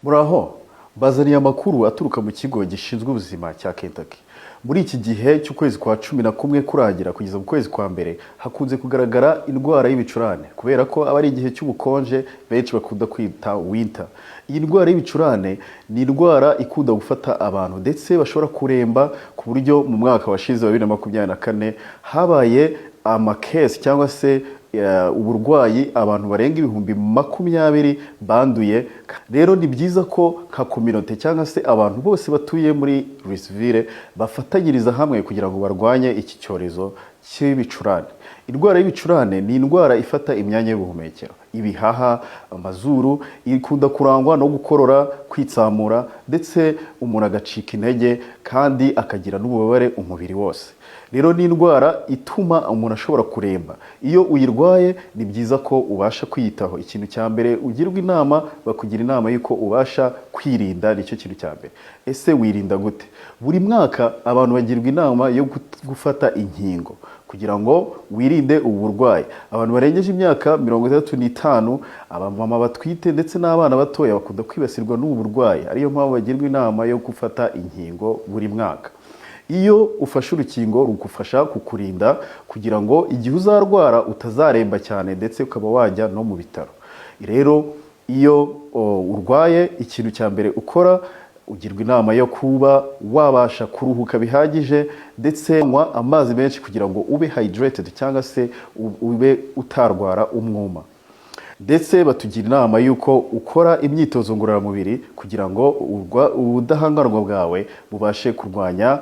Muraho, bazaniye amakuru aturuka mu kigo gishinzwe ubuzima cya Kentucky. Muri iki gihe cy'ukwezi kwa 11 kurangira kugeza mu kwezi kwa mbere hakunze kugaragara indwara y'ibicurane kubera ko aba ari igihe cy'ubukonje benshi bakunda kwita winter. Iyi ndwara y'ibicurane ni indwara ikunda gufata abantu ndetse bashobora kuremba ku buryo mu mwaka washize wa 2024 habaye amakesi cyangwa se uburwayi abantu barenga 20,000 banduye. Rero ni byiza ko nka community cyangwa se abantu bose batuye muri Louisville bafatanyiriza hamwe kugira ngo barwanye iki cyorezo cy'ibicurane. Indwara y'ibicurane ni indwara ifata imyanya y'ubuhumekero, ibihaha, amazuru, ikunda kurangwa no gukorora, kwitsamura ndetse umuntu agacika intege kandi akagira n'ububabare umubiri wose. Rero ni indwara ituma umuntu ashobora kuremba. Iyo uyirwaye ni byiza ko ubasha kwiyitaho. Ikintu cya mbere ugirwa inama, bakugira inama yuko ubasha kwirinda, nicyo kintu cya mbere. Ese wirinda gute? Buri mwaka abantu bagirwa inama yo gufata inkingo kugira ngo wirinde ubu burwayi. Abantu barengeje imyaka 35, abamama batwite ndetse n'abana batoya bakunda kwibasirwa n'ubu burwayi. Ariyo mpamvu bagirwa inama yo gufata inkingo buri mwaka. Iyo ufashe urukingo rugufasha kukurinda kugira ngo igihe uzarwara utazaremba cyane ndetse ukaba wajya no mu bitaro. Rero iyo urwaye, ikintu cya mbere ukora ugirwa inama yo kuba wabasha kuruhuka bihagije ndetse nywa amazi menshi kugira ngo ube hydrated cyangwa se ube utarwara umwuma. Ndetse batugira inama yuko ukora imyitozo ngororamubiri kugira ngo ubudahangarwa bwawe bubashe kurwanya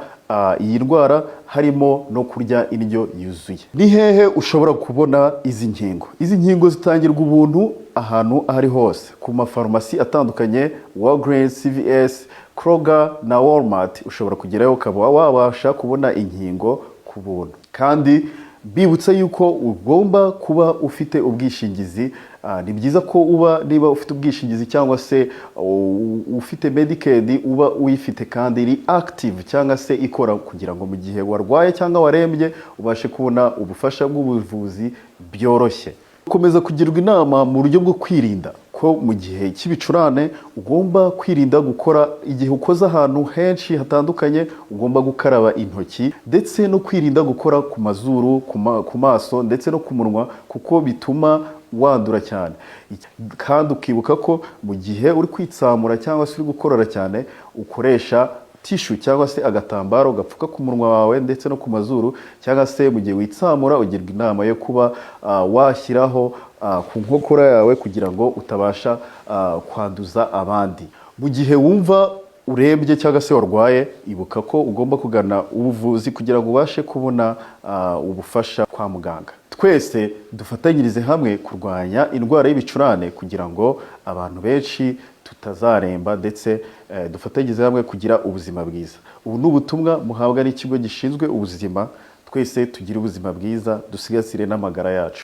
iyi ndwara, harimo no kurya indyo yuzuye. Ni hehe ushobora kubona izi nkingo? Izi nkingo zitangirwa ubuntu ahantu ahari hose ku mafarumasi atandukanye, Walgreens, CVS, Kroger na Walmart. Ushobora kugerayo ukaba wabasha kubona inkingo ku buntu. Kandi bibutsa yuko ugomba kuba ufite ubwishingizi. Ni byiza ko niba ufite ubwishingizi cyangwa se ufite Medicaid uba uyifite kandi iri active cyangwa se ikora kugira ngo mu gihe warwaye cyangwa warembye ubashe kubona ubufasha bw'ubuvuzi byoroshye. Ukomeza kugirwa inama mu buryo bwo kwirinda ko mu gihe cy'ibicurane ugomba kwirinda gukora, igihe ukoze ahantu henshi hatandukanye ugomba gukaraba intoki ndetse no kwirinda gukora ku mazuru, ku maso ndetse no ku munwa kuko bituma wandura cyane. Kandi ukibuka ko mu gihe uri kwitsamura cyangwa se uri gukorora cyane ukoresha tissue cyangwa se agatambaro gapfuka ku munwa wawe ndetse no ku mazuru, cyangwa se mu gihe witsamura ugirwa inama yo kuba washyiraho ku nkokora yawe kugira ngo utabasha kwanduza abandi. Mu gihe wumva urembye cyangwa se warwaye, ibuka ko ugomba kugana ubuvuzi kugira ngo ubashe kubona ubufasha kwa muganga. Twese dufatanyirize hamwe kurwanya indwara y'ibicurane kugira ngo abantu benshi tutazaremba ndetse dufatanyirize hamwe kugira ubuzima bwiza. Ubu ni ubutumwa muhabwa n'ikigo gishinzwe ubuzima. Twese tugire ubuzima bwiza, dusigasire n'amagara yacu.